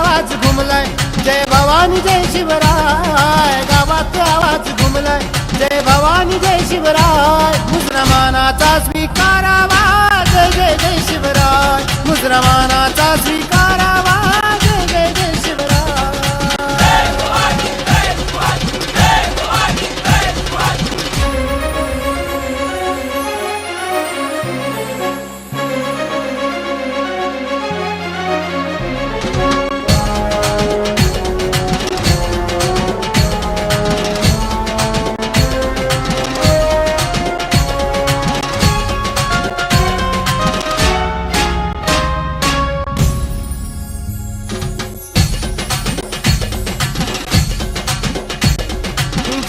आवाज घुमलाय जय भवानी जय शिवराय गावात आवाज घुमलाय जय भवानी जय शिवराय मुसलमानाचा स्वीकारावा जय जय जय शिवराय मुसलमानाचा स्वीकारावा जय जय जय शिवराय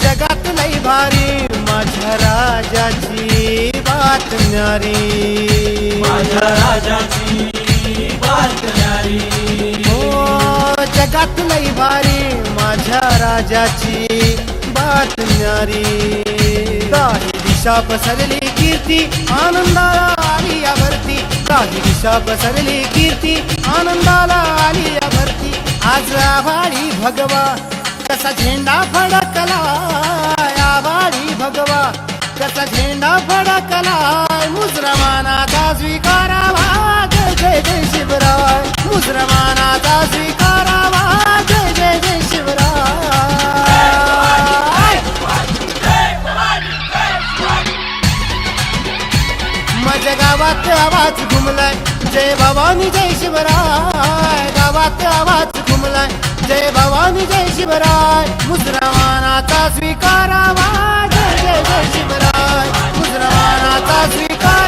जगात लई भारी माझ्या राजाची बात न्यारी माझ्या राजाची बात न्यारी हो जगात लई भारी माझ्या राजाची बात न्यारी काही दिशा पसरली कीर्ती आनंदाला आली यावरती काही दिशा पसरली कीर्ती आनंदाला आली यावरती आज आभाळी भगवा कसा झेंडा फडकलाय आभाळी भगवा कसा झेंडा फडकलाय मुसलमानाचा स्वीकारावा जय जय जय शिवराय मुसलमानाचा स्वीकारावा जय जय जय शिवराय माझ्या गावात आवाज घुमलाय जय भवानी जय शिवराय गावात आवाज घुमलाय जय भवानी जय शिवराय मुसलमानाचा स्वीकारावा जय जय जय शिवराय मुसलमानाचा स्वीकार